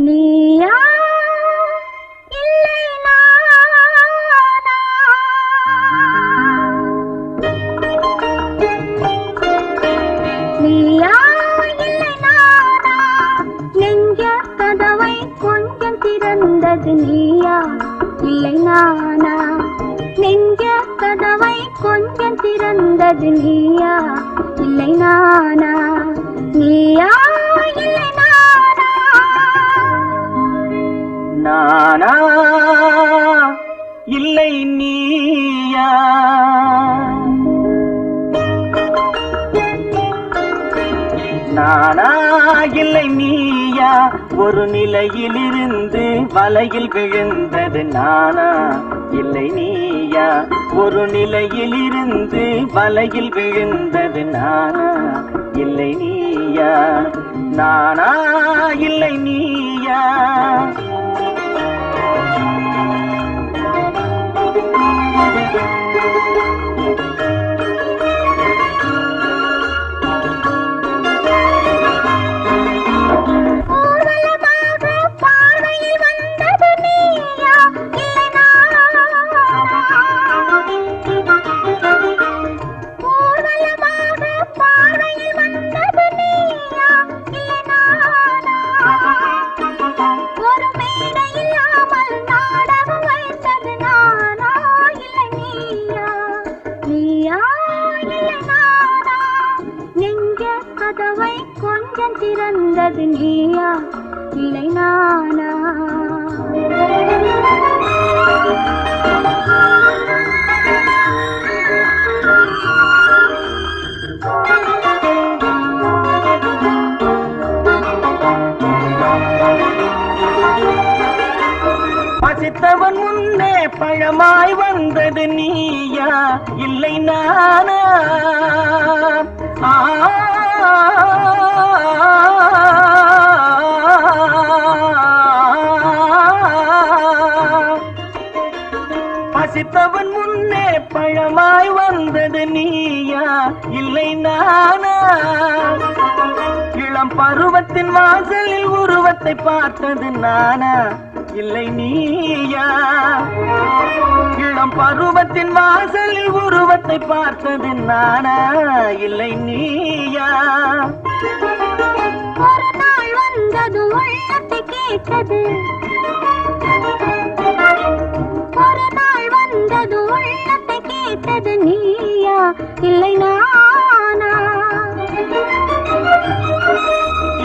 நீயா இல்லை நானா? நீயா இல்லை நானா? நெஞ்ச கதவை கொஞ்சம் திறந்தது நீயா இல்லை நானா? நெஞ்ச கதவை கொஞ்சம் திறந்தது நீயா இல்லை நானா? நீயா இல்லை நானா? நானா இல்லை நீயா? நானா இல்லை நீயா? ஒரு நிலையிலிருந்து வலையில் விழுந்தது நானா இல்லை நீயா? ஒரு நிலையிலிருந்து வலையில் விழுந்தது நானா இல்லை நீயா? நானா இல்லை நீயா? கதவை கொஞ்சம் திறந்தது நீயா இல்லை நானா? பசித்தவன் முன்னே பழமாய் வந்தது நீயா இல்லை நானா? பசித்தவன் முன்னே பழமாய் வந்தது நீயா இல்லை நானா? இளம் பருவத்தின் வாசலில் உருவத்தை பார்த்தது நானா இல்லை நீயா? இளம் பருவத்தின் வாசலில் உருவத்தை பார்த்தது நானா இல்லை நீயா? ஒரு நாள் வந்தது உள்ளத்தை கேட்டது, ஒரு நாள் வந்தது உள்ளத்தை கேட்டது நீயா இல்லை நானா?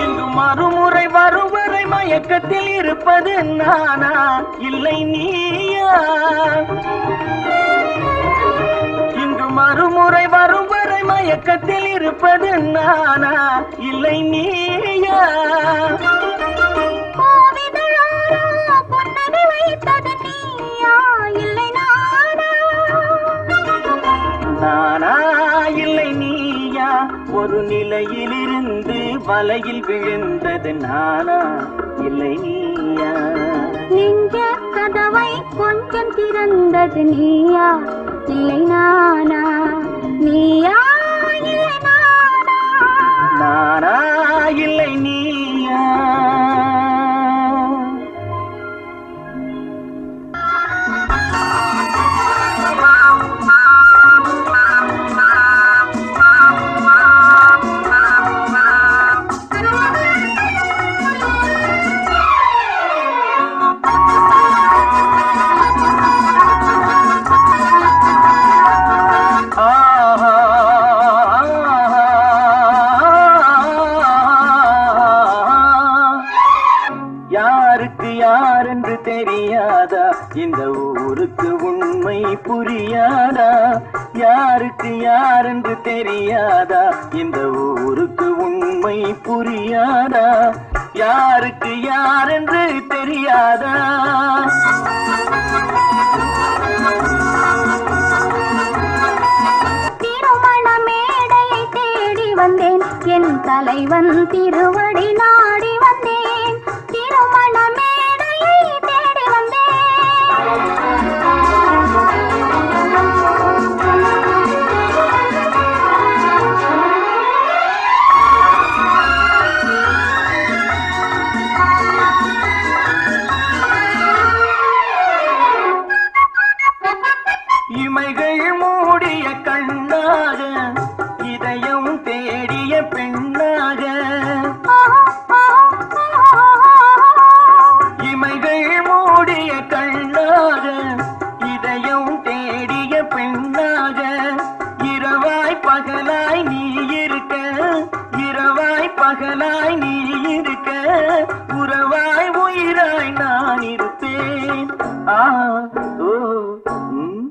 இன்று மறுமுறை வரும் வரை மயக்கத்தில் இருப்பது நானா இல்லை நீயா? இன்று மறுமுறை வரும் வரை மயக்கத்தில் இருப்பது நானா இல்லை நீயா? புன்னகை வைத்தது நீயா இல்லை நானா? நானா இல்லை நீயா? ஒரு நிலையிலிருந்து வலையில் விழுந்தது நானா இல்லை நீயா? நெஞ்ச கதவை கொஞ்சம் திறந்தது நீயா இல்லை நானா? நீயா இல்லை நானா? நானா இல்லை நீயா? யாருக்கு யார் என்று தெரியாதா? இந்த ஊருக்கு உண்மை புரியாதா? யாருக்கு யார் என்று தெரியாதா? இந்த ஊருக்கு உண்மை புரியாதா? யாருக்கு யார் என்று தெரியாதா? திருமண மேடையை தேடி வந்தேன், என் தலைவன் திருவடி நாடி வந்தேன். திருமண மேடையை தேடி வந்தேன். உயிராய் நான் இருப்பேன். ஆ ஓ ம்,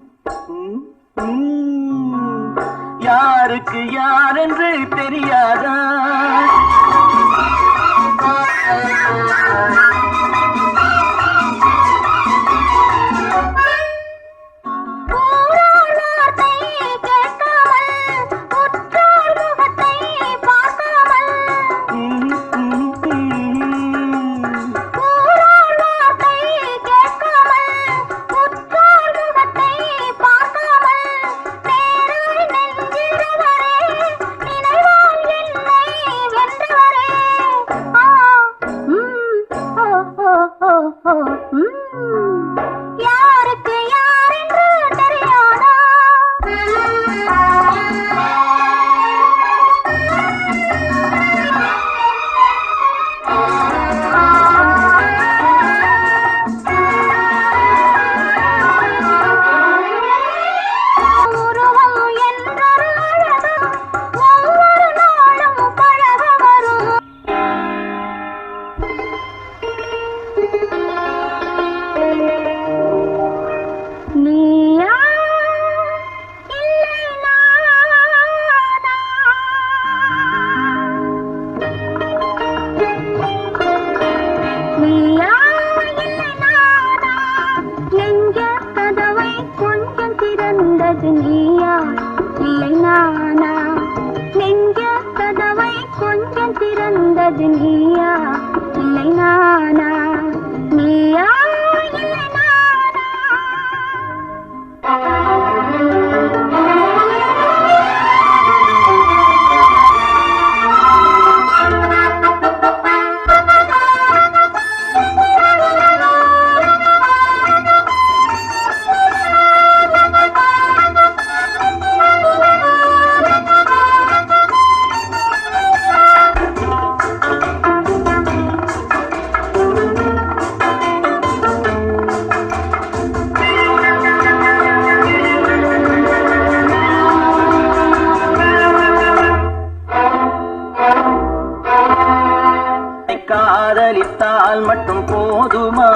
ம், ம். யாருக்கு யார் என்று தெரியாதா? யாருக்கு யார் என்று தெரியாதா? உருவம் என்றொரு அழகு ஒவ்வொரு நாளும் பழக வரும். நீயா இல்லை நானா? நீயா இல்லை நானா? நெஞ்ச கதவை கொஞ்சம் திறந்தது நீயா இல்லை நானா? நெஞ்ச கதவை கொஞ்சம் திறந்தது நீயா இல்லை நானா? நீயா இல்லை நானா? காதலித்தால் மட்டும் போதுமா?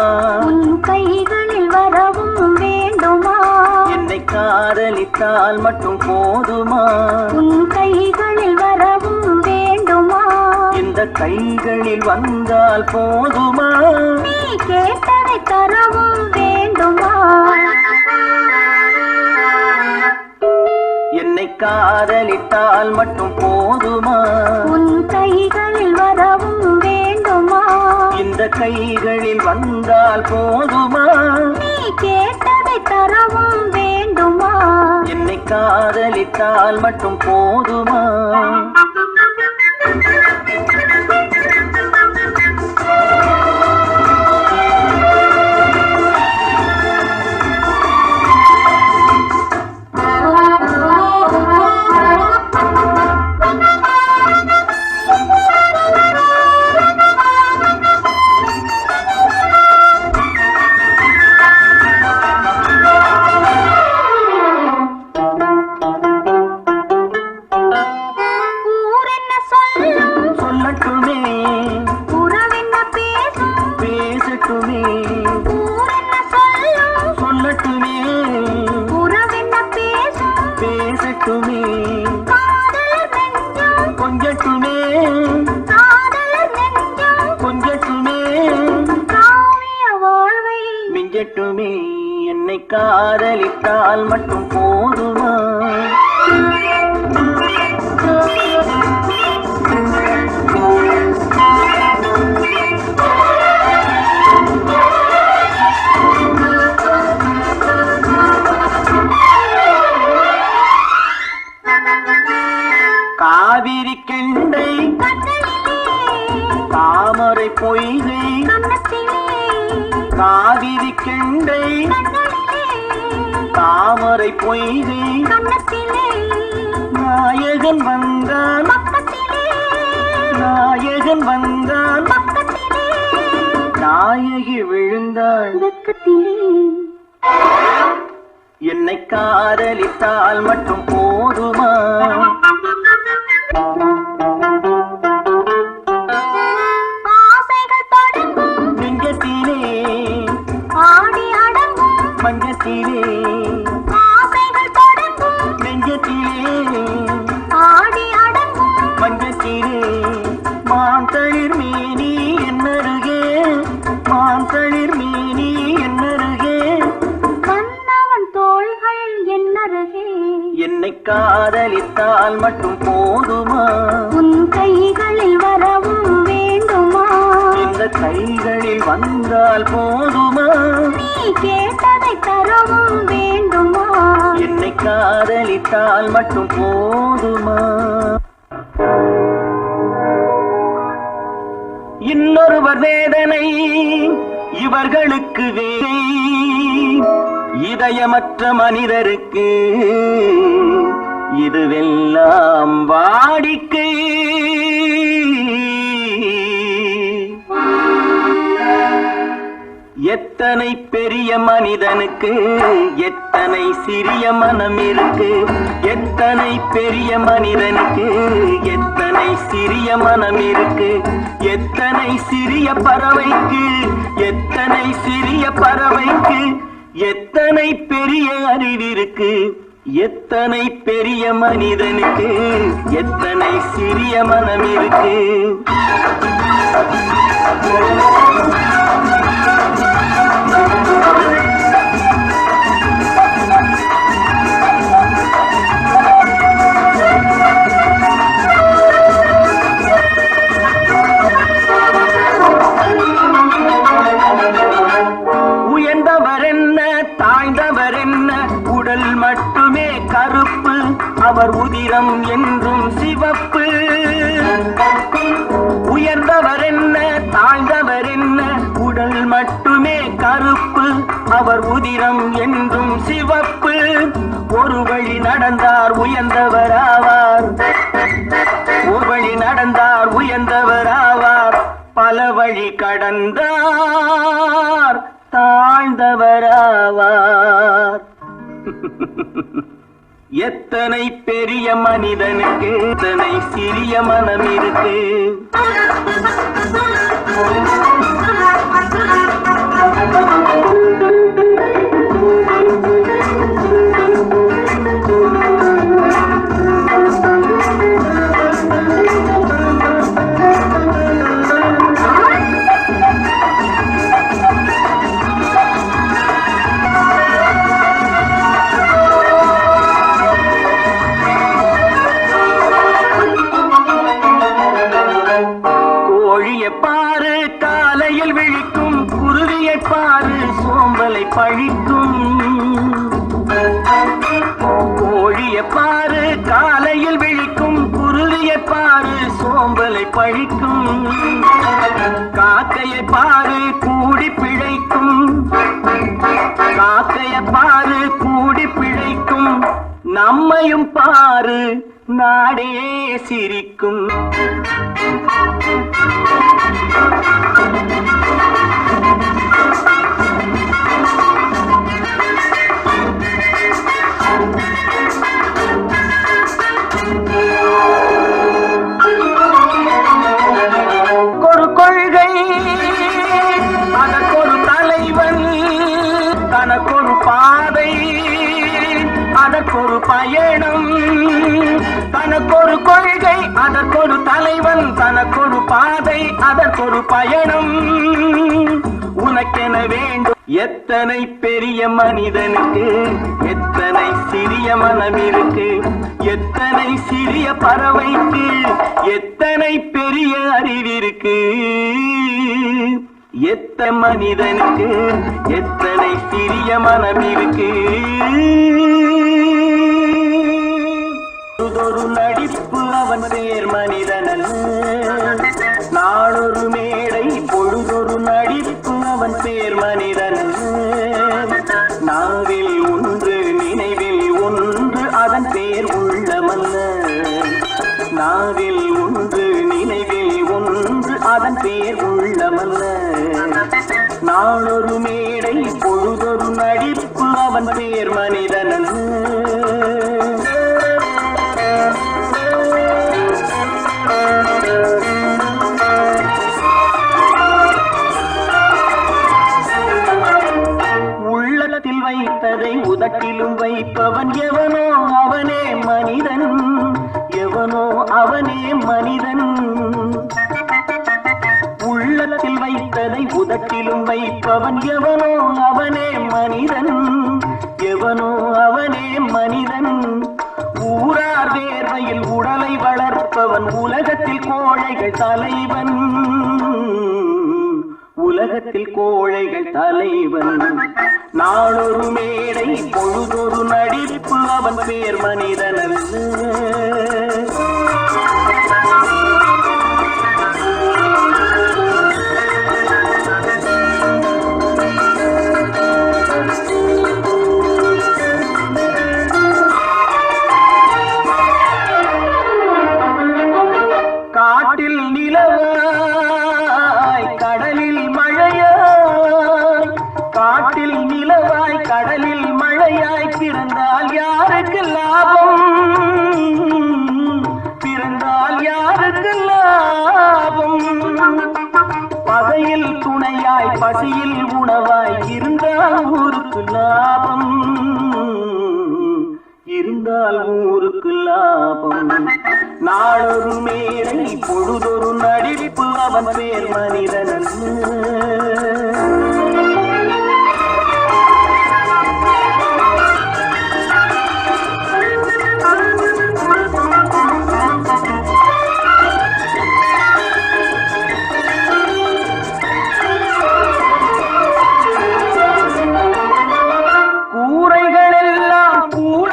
உன் கைகளில் வரவும் வேண்டுமா? என்னை காதலித்தால் மட்டும் போதுமா? உன் கைகளில் வரவும் வேண்டுமா? இந்த கைகளில் வந்தால் போதுமா? நீ கேட்டதை தரவும் வேண்டுமா? என்னை காதலித்தால் மட்டும் போதுமா? உன் கைகளில் வரவும் வேண்டுமா? இந்த கைகளில் வந்தால் போதுமா? நீ கேட்டதை தரவும் வேண்டுமா? என்னை காதலித்தால் மட்டும் போதுமா? ஊரென்ன சொல்லும்? சொல்லட்டுமே உறவென்ன பேசும்? பேசட்டுமே ஊரென்ன சொல்லும்? சொல்லட்டுமே உறவென்ன பேசும்? பேசட்டுமே காதலர் நெஞ்சம், கொஞ்சட்டுமே காதலர் நெஞ்சம், கொஞ்சட்டுமே காவிய வாழ்வை மிஞ்சட்டுமே. என்னை காதலித்தால் மட்டும் போதுமா? காவிரி கெண்டை தாமரை பொய்கை காவிரி கெண்டை தாமரை பொய்கை நாயகன் வந்தான் நாயகன் வந்தான் நாயகி விழுந்தாள் என்னை காதலித்தால் மட்டும் போதுமா? ஆசைகள் தொடங்கும் நெஞ்சத்திலே ஆடி அடங்கும் மஞ்சத்திலே ஆசைகள் தொடங்கும் நெஞ்சத்திலே ஆடி அடங்கும் மஞ்சத்திலே மாந்தளிர் மேனி என்னருகே மாந்தளிர் மேனி என்னருகே கண்ணவன் தோள்கள் என்னருகே என்னை காதலித்தால் மட்டும் போதுமா உன் கைகளில் வரவும் வேண்டுமா இந்த கைகளில் வந்தால் போதுமா நீ கேட்டதை தரவும் வேண்டுமா என்னை காதலித்தால் மட்டும் போதுமா இன்னொருவர் வேதனை இவர்களுக்கு வேலை இதயமற்ற மனிதருக்கு இதுவெல்லாம் வாடிக்கை எத்தனை பெரிய மனிதனுக்கு எத்தனை சிறிய மனம் இருக்கு எத்தனை பெரிய மனிதனுக்கு எத்தனை சிறிய மனம் இருக்கு எத்தனை சிறிய பறவைக்கு எத்தனை சிறிய பறவைக்கு எத்தனை பெரிய அறிவிருக்கு எத்தனை பெரிய மனிதனுக்கு எத்தனை சிறிய மனம் இருக்கு உயர்ந்தவர் என்ன தாழ்ந்தவர் என்ன உடல் மட்டுமே கருப்பு அவர் உதிரம் என்றும் சிவப்பு உயர்ந்தவர் என்ன தாழ்ந்தவர் என்ன உடல் மட்டுமே கருப்பு அவர் உதிரம் என்றும் சிவப்பு ஒரு வழி நடந்தார் உயர்ந்தவராவார் ஒரு வழி நடந்தார் உயர்ந்தவராவார் பல வழி கடந்தார் தாழ்ந்தவராவார் எத்தனை பெரிய மனிதனுக்கு எத்தனை சிறிய மனம் இருக்கு பாரு காலையில் விழிக்கும் குருவியை பாரு சோம்பலை பழிக்கும் கோழியை பாரு காலையில் விழிக்கும் குருவியை பாரு சோம்பலை பழிக்கும் காக்கையை பாரு கூடி பிழைக்கும் காக்கையை பாரு கூடி பிழைக்கும் நம்மையும் பாரு நாடே சிரிக்கும் ஒரு கொள்கை அதற்கொரு தலைவன் தனக்கொரு பாதை அதற்கொரு பயணம் தனக்கொரு கொள்கை அதற்கொரு தலைவன் தனக்கொரு பாதை அதற்கொரு பயணம் உனக்கென வேண்டும் எத்தனை பெரிய மனிதனுக்கு எத்தனை சிறிய மனம் இருக்கு எத்தனை சிறிய பறவைக்கு எத்தனை பெரிய அறிவிருக்கு எத்தனை மனிதனுக்கு எத்தனை சிறிய மனம் இருக்கு ஒரு நடிப்பு அவன் பேர் மனிதனல்ல நாளொரு மேடை பொழுதொரு நடிப்பு அவன் பேர் மனிதனல்ல நாவில் ஒன்று நினைவில் ஒன்று அதன் பேர் உள்ளமல்ல நாவில் ஒன்று நினைவில் ஒன்று அதன் பேர் உள்ளமல்ல நாளொரு மேடை பொழுதொரு நடிப்பு அவன் பேர் மனிதனல்ல வைத்ததை உதட்டிலும் வைப்பவன் எவனோ அவனே மனிதன், எவனோ அவனே மனிதன். உள்ளத்தில் வைத்ததை உதட்டிலும் வைப்பவன் எவனோ அவனே மனிதன், எவனோ அவனே மனிதன். ஊரார் வேர்வையில் உடலை வளர்ப்பவன் உலகத்தில் கோழைகள் தலைவன், உலகத்தில் கோழைகள் தலைவன். நாளொரு மேடை பொழுதொரு நடிப்பு அவன் பேர் மனிதன் அல்ல. காட்டில் நிலவாய் கடலில் மழையாய், காட்டில் நிலவாய் கடலில் மழையாய் பிறந்தால் யாருக்கு லாபம், பிறந்தால் யாருக்கு லாபம். பகையில் துணையாய் பசியில் உணவாய் இருந்தால் ஊருக்கு லாபம், இருந்தால் ஊருக்கு லாபம். நாளொரு மேடை பொழுதொரு நடிப்பு அவன் பேர் மனிதன் அல்ல. கூரைகள் எல்லாம் கூட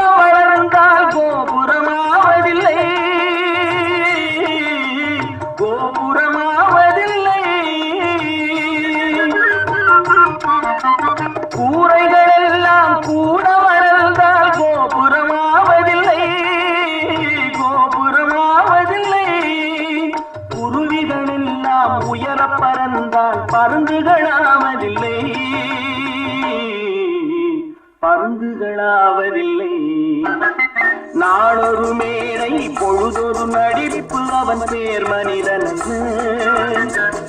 வளர்ந்தால் கோபுரமாவதில்லை, கோபுரமாவதில்லை. குருவிகள் எல்லாம் உயர பறந்தால் பருந்துகளாவதில்லை, பருந்துகளாவதில்லை. நாளொரு மேடை பொழுதொரு நடிப்பு அவன் பேர் மனிதன்.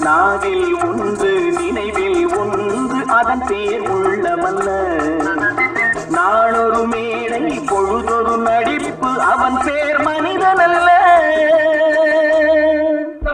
நாவில் ஒன்று நினைவில் ஒன்று அதன் பேர் உள்ளமல்ல. நாளொரு மேடை பொழுதொரு நடிப்பு அவன் பேர் மனிதன் அல்ல.